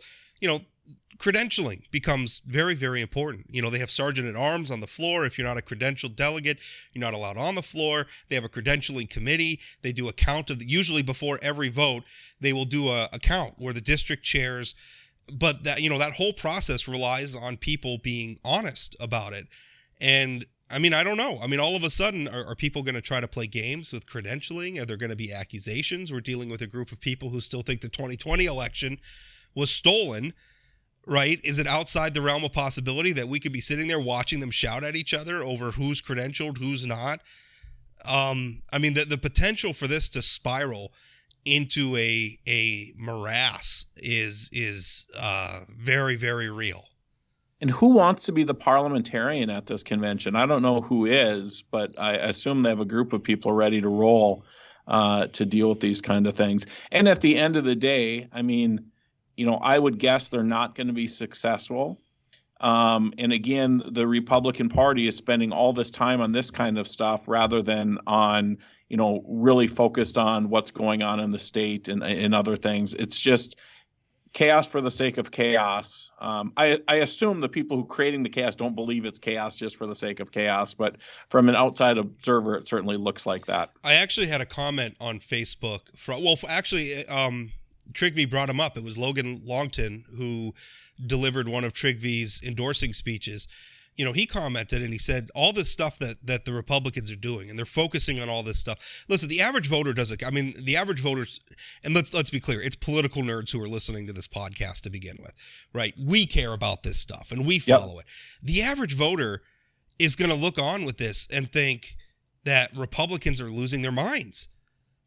credentialing becomes very, very important. They have sergeant at arms on the floor. If you're not a credentialed delegate, you're not allowed on the floor. They have a credentialing committee. They do a count usually before every vote, they will do a count where the district chairs, but that, that whole process relies on people being honest about it. And I mean, I don't know. I mean, all of a sudden, are people going to try to play games with credentialing? Are there going to be accusations? We're dealing with a group of people who still think the 2020 election was stolen. Right? Is it outside the realm of possibility that we could be sitting there watching them shout at each other over who's credentialed, who's not? I mean, the potential for this to spiral into a morass is very, very real. And who wants to be the parliamentarian at this convention? I don't know who is, but I assume they have a group of people ready to roll to deal with these kind of things. And at the end of the day, I mean, I would guess they're not going to be successful. And again, the Republican Party is spending all this time on this kind of stuff rather than on, really focused on what's going on in the state and other things. It's just chaos for the sake of chaos. I assume the people who are creating the chaos don't believe it's chaos just for the sake of chaos, but from an outside observer, it certainly looks like that. I actually had a comment on Facebook Trygve brought him up. It was Logan Longton who delivered one of Trygve's endorsing speeches. He commented and he said all this stuff that the Republicans are doing, and they're focusing on all this stuff. Listen, the average voter doesn't. I mean, the average voters, and let's be clear, it's political nerds who are listening to this podcast to begin with, right? We care about this stuff and we follow it. The average voter is going to look on with this and think that Republicans are losing their minds.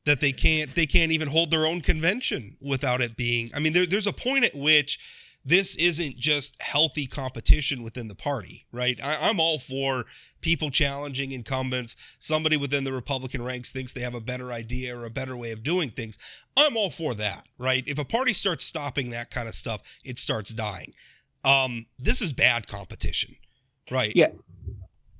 That they can't even hold their own convention without it being. I mean, there's a point at which this isn't just healthy competition within the party, right? I'm all for people challenging incumbents. Somebody within the Republican ranks thinks they have a better idea or a better way of doing things. I'm all for that, right? If a party starts stopping that kind of stuff, it starts dying. This is bad competition, right? Yeah.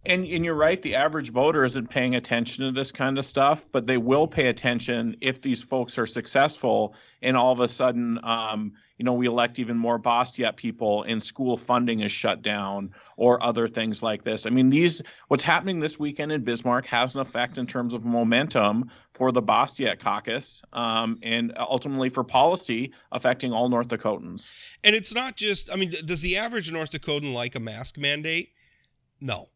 And you're right, the average voter isn't paying attention to this kind of stuff, but they will pay attention if these folks are successful and all of a sudden, we elect even more Bastiat people and school funding is shut down or other things like this. I mean, what's happening this weekend in Bismarck has an effect in terms of momentum for the Bastiat caucus and ultimately for policy affecting all North Dakotans. And it's not just, I mean, does the average North Dakotan like a mask mandate? No.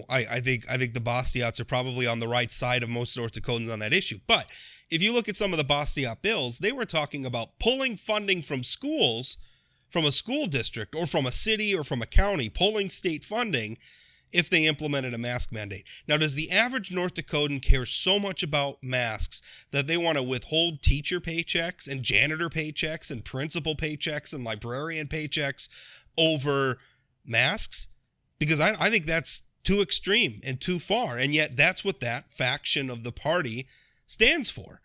I think the Bastiats are probably on the right side of most North Dakotans on that issue. But if you look at some of the Bastiat bills, they were talking about pulling funding from schools, from a school district or from a city or from a county, pulling state funding if they implemented a mask mandate. Now, does the average North Dakotan care so much about masks that they want to withhold teacher paychecks and janitor paychecks and principal paychecks and librarian paychecks over masks? Because I think that's too extreme and too far, and yet that's what that faction of the party stands for.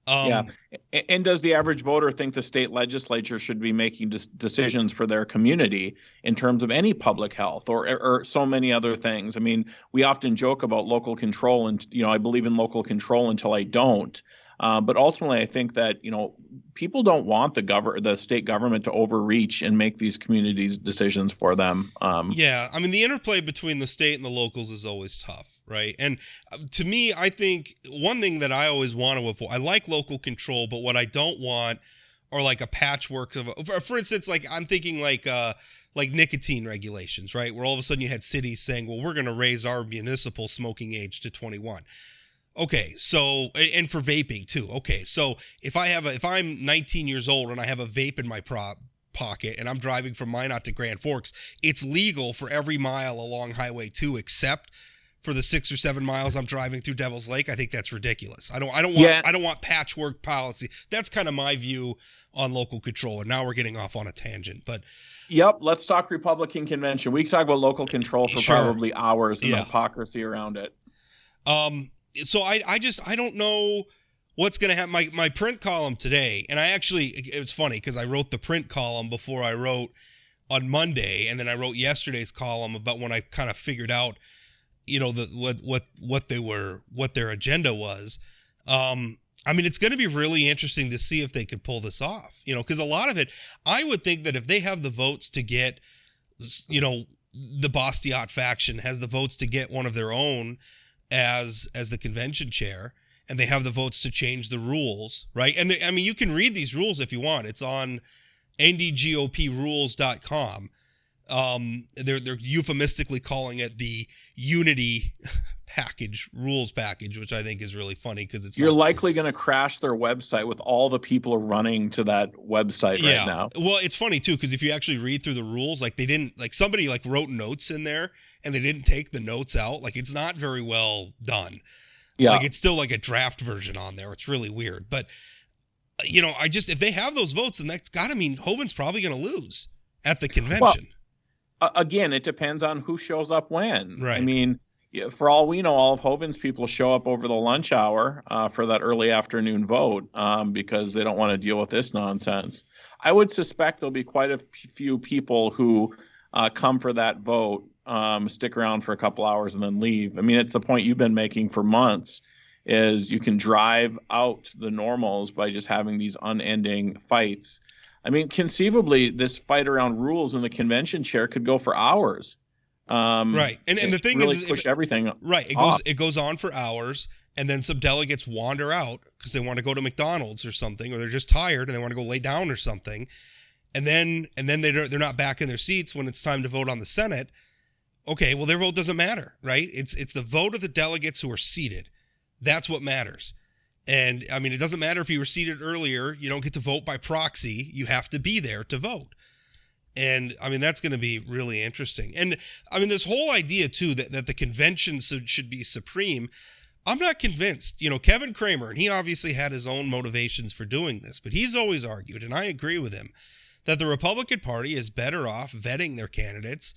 And does the average voter think the state legislature should be making decisions for their community in terms of any public health or so many other things? I mean, we often joke about local control, and I believe in local control until I don't. But ultimately, I think that people don't want the state government to overreach and make these communities decisions for them. I mean, the interplay between the state and the locals is always tough, right? And to me, I think one thing that I always want to avoid, I like local control, but what I don't want are like a patchwork of, for instance, like I'm thinking like nicotine regulations, right? Where all of a sudden you had cities saying, well, we're going to raise our municipal smoking age to 21. Okay, so, and for vaping too. Okay, so if I'm 19 years old and I have a vape in my pocket and I'm driving from Minot to Grand Forks, it's legal for every mile along Highway 2 except for the 6 or 7 miles I'm driving through Devil's Lake. I think that's ridiculous. I don't want patchwork policy. That's kind of my view on local control. And now we're getting off on a tangent, but. Yep, let's talk Republican convention. We can talk about local control for probably hours and the hypocrisy around it. so I don't know what's going to happen. My print column today, and it was funny because I wrote the print column before I wrote on Monday, and then I wrote yesterday's column about when I kind of figured out, what their agenda was. I mean, it's going to be really interesting to see if they could pull this off, because a lot of it, I would think that if they have the votes to get, the Bastiat faction has the votes to get one of their own as the convention chair, and they have the votes to change the rules, right? And you can read these rules if you want. It's on NDGOPrules.com. They're euphemistically calling it the Unity rules package, which I think is really funny because you're likely going to crash their website with all the people running to that website right now. Well, it's funny too because if you actually read through the rules, like they didn't, like somebody like wrote notes in there and they didn't take the notes out. Like it's not very well done. Yeah, like it's still like a draft version on there. It's really weird, but if they have those votes, then that's got to mean Hoeven's probably going to lose at the convention. Well, again, it depends on who shows up when. Right. I mean, for all we know, all of Hoeven's people show up over the lunch hour for that early afternoon vote because they don't want to deal with this nonsense. I would suspect there'll be quite a few people who come for that vote, stick around for a couple hours and then leave. I mean, it's the point you've been making for months, is you can drive out the normals by just having these unending fights. I mean, conceivably, this fight around rules in the convention chair could go for hours. Right, and the thing really is, push everything. Right, it goes on for hours, and then some delegates wander out because they want to go to McDonald's or something, or they're just tired and they want to go lay down or something, and then they're not back in their seats when it's time to vote on the Senate. Okay, well their vote doesn't matter, right? It's the vote of the delegates who are seated. That's what matters. And I mean, it doesn't matter if you were seated earlier. You don't get to vote by proxy. You have to be there to vote. And I mean, that's going to be really interesting. And I mean, this whole idea too, that the convention should be supreme. I'm not convinced. Kevin Cramer, and he obviously had his own motivations for doing this, but he's always argued, and I agree with him, that the Republican Party is better off vetting their candidates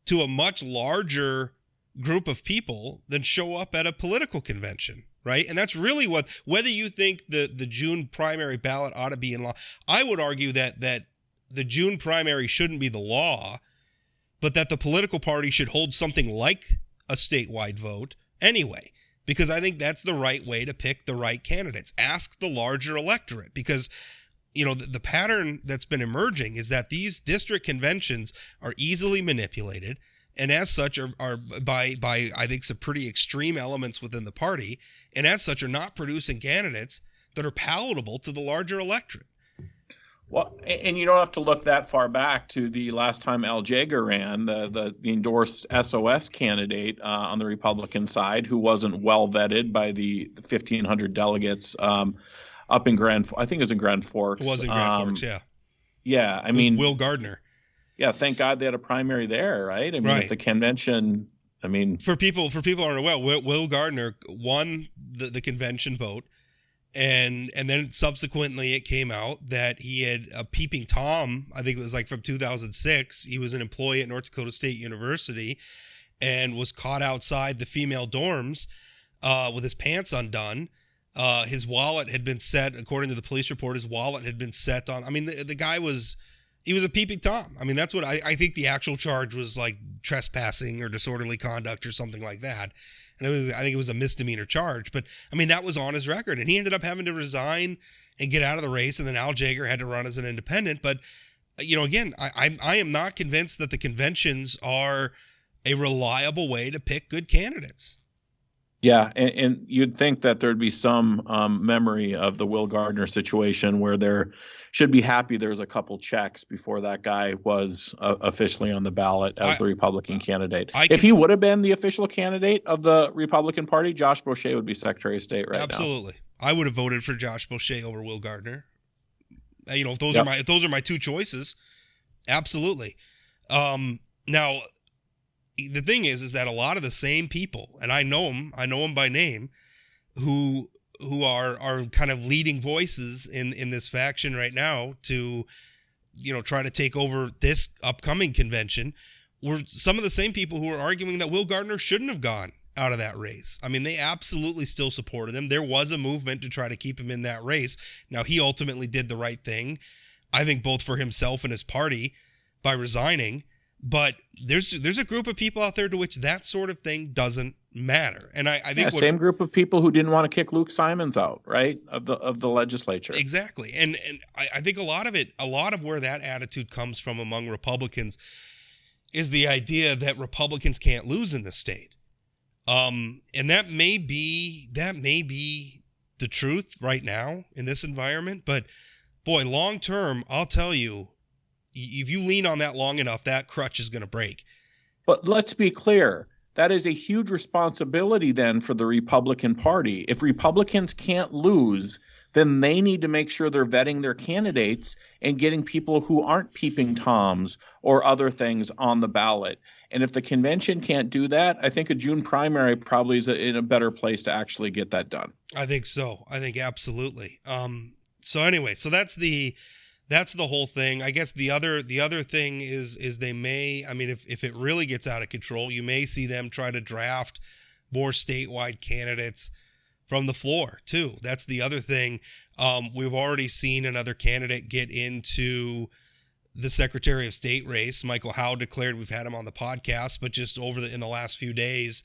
to a much larger group of people than show up at a political convention. Right. And that's really whether you think the June primary ballot ought to be in law. I would argue that the June primary shouldn't be the law, but that the political party should hold something like a statewide vote anyway, because I think that's the right way to pick the right candidates. Ask the larger electorate, because the pattern that's been emerging is that these district conventions are easily manipulated, and as such are by I think some pretty extreme elements within the party, and as such are not producing candidates that are palatable to the larger electorate. Well, and you don't have to look that far back to the last time Al Jaeger ran, the endorsed SOS candidate on the Republican side, who wasn't well vetted by the 1,500 delegates up in I think it was in Grand Forks. It was in Grand Forks, yeah. Yeah, I mean, Will Gardner. Yeah, thank God they had a primary there, right? I mean, right. At the convention, I mean, for people who aren't aware, Will Gardner won the convention vote, and then subsequently it came out that he had a peeping Tom. I think it was like from 2006. He was an employee at North Dakota State University, and was caught outside the female dorms with his pants undone. His wallet had been set, according to the police report. His wallet had been set on. I mean, the guy was. He was a peeping Tom. I mean, that's what I think the actual charge was, like trespassing or disorderly conduct or something like that. And I think it was a misdemeanor charge. But I mean, that was on his record, and he ended up having to resign and get out of the race. And then Al Jaeger had to run as an independent. But again, I am not convinced that the conventions are a reliable way to pick good candidates. Yeah, and you'd think that there'd be some memory of the Will Gardner situation where there should be happy there's a couple checks before that guy was officially on the ballot as the Republican candidate. If he would have been the official candidate of the Republican Party, Josh Boucher would be Secretary of State right now. Absolutely. I would have voted for Josh Boucher over Will Gardner. If those are my two choices, absolutely. Now, the thing is that a lot of the same people, and I know them by name, who are kind of leading voices in this faction right now to, try to take over this upcoming convention, were some of the same people who are arguing that Will Gardner shouldn't have gone out of that race. I mean, they absolutely still supported him. There was a movement to try to keep him in that race. Now, he ultimately did the right thing, I think, both for himself and his party by resigning. But there's a group of people out there to which that sort of thing doesn't matter. And I think same group of people who didn't want to kick Luke Simons out, right, of the legislature. Exactly. And I think a lot of where that attitude comes from among Republicans is the idea that Republicans can't lose in the state. And that may be the truth right now in this environment. But boy, long term, I'll tell you, if you lean on that long enough, that crutch is going to break. But let's be clear. That is a huge responsibility then for the Republican Party. If Republicans can't lose, then they need to make sure they're vetting their candidates and getting people who aren't peeping Toms or other things on the ballot. And if the convention can't do that, I think a June primary probably is in a better place to actually get that done. I think so. I think absolutely. So anyway, so that's the whole thing. I guess the other thing is they may, I mean, if it really gets out of control, you may see them try to draft more statewide candidates from the floor too. That's the other thing. We've already seen another candidate get into the Secretary of State race. Michael Howe declared, we've had him on the podcast, but just in the last few days,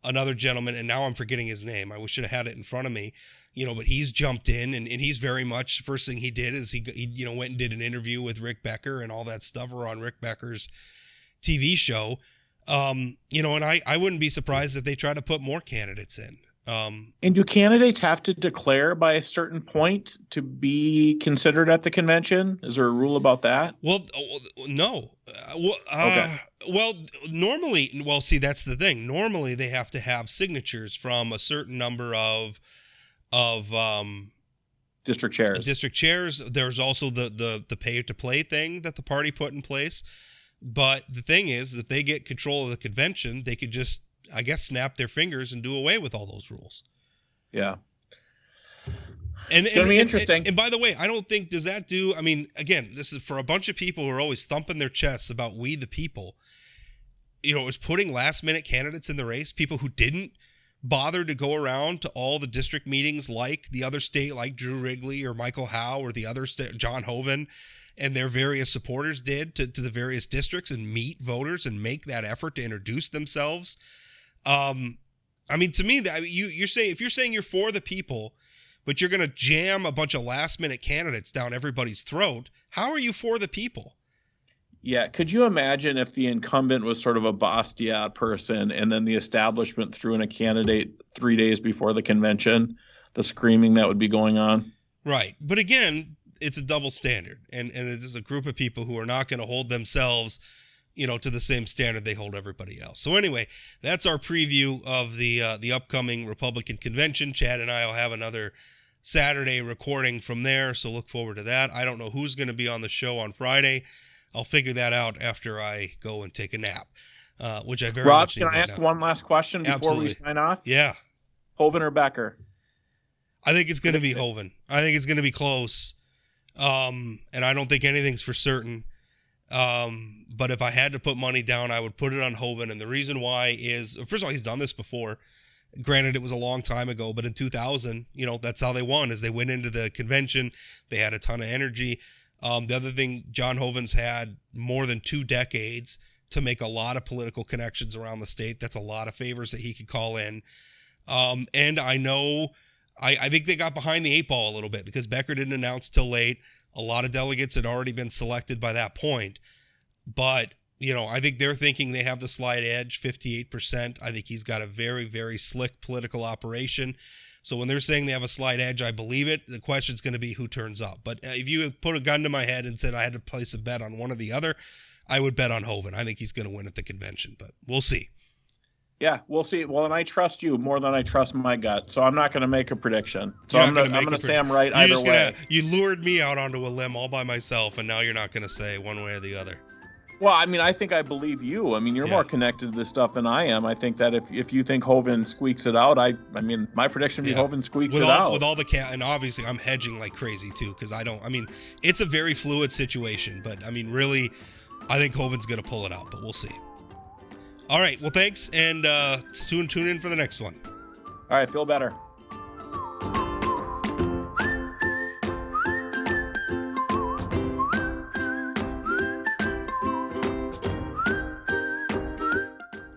another gentleman, and now I'm forgetting his name. I should have had it in front of me. But he's jumped in and he's very much, first thing he did is he went and did an interview with Rick Becker and all that stuff, or on Rick Becker's TV show. And I wouldn't be surprised if they try to put more candidates in. And do candidates have to declare by a certain point to be considered at the convention? Is there a rule about that? Well, no. Okay. Well, normally, see, that's the thing. Normally they have to have signatures from a certain number of district chairs. There's also the pay to play thing that the party put in place. But the thing is, if they get control of the convention, they could just, I guess, snap their fingers and do away with all those rules. Yeah. It's going to be interesting. And by the way, I don't think, I mean, again, this is for a bunch of people who are always thumping their chests about we the people. It was putting last minute candidates in the race, people who didn't bother to go around to all the district meetings like the other state, like Drew Wrigley or Michael Howe or the other John Hoeven and their various supporters did to the various districts and meet voters and make that effort to introduce themselves. I mean, to me, that you're saying, if you're saying you're for the people, but you're going to jam a bunch of last minute candidates down everybody's throat, how are you for the people? Yeah. Could you imagine if the incumbent was sort of a Bastiat person and then the establishment threw in a candidate 3 days before the convention, the screaming that would be going on? Right. But again, it's a double standard. And it is a group of people who are not going to hold themselves, to the same standard they hold everybody else. So anyway, that's our preview of the upcoming Republican convention. Chad and I will have another Saturday recording from there. So look forward to that. I don't know who's going to be on the show on Friday. I'll figure that out after I go and take a nap, which I very much need. Rob, can I ask one last question before we sign off? Yeah. Hoeven or Becker? I think it's going to be Hoeven. I think it's going to be close, and I don't think anything's for certain. But if I had to put money down, I would put it on Hoeven, and the reason why is, first of all, he's done this before. Granted, it was a long time ago, but in 2000, that's how they won, is they went into the convention. They had a ton of energy. The other thing, John Hoeven's had more than 2 decades to make a lot of political connections around the state. That's a lot of favors that he could call in. And I know, I think they got behind the 8 ball a little bit because Becker didn't announce till late. A lot of delegates had already been selected by that point. But, I think they're thinking they have the slight edge, 58%. I think he's got a very, very slick political operation. So when they're saying they have a slight edge, I believe it. The question's going to be who turns up. But if you put a gun to my head and said I had to place a bet on one or the other, I would bet on Hoeven. I think he's going to win at the convention, but we'll see. Yeah, we'll see. Well, and I trust you more than I trust my gut, so I'm not going to make a prediction. So I'm going to say I'm right either way. You lured me out onto a limb all by myself, and now you're not going to say one way or the other. Well, I mean, I think I believe you. I mean, you're more connected to this stuff than I am. I think that if you think Hoeven squeaks it out, I mean, my prediction would be Hoeven squeaks it out. With all the and obviously I'm hedging like crazy too, because it's a very fluid situation. But I mean, really, I think Hoeven's going to pull it out, but we'll see. All right. Well, thanks, and tune in for the next one. All right, feel better.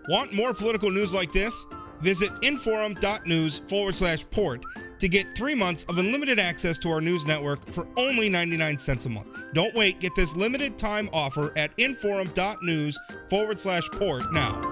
Want more political news like this? Visit inforum.news/port to get 3 months of unlimited access to our news network for only 99 cents a month. Don't wait. Get this limited time offer at inforum.news/port now.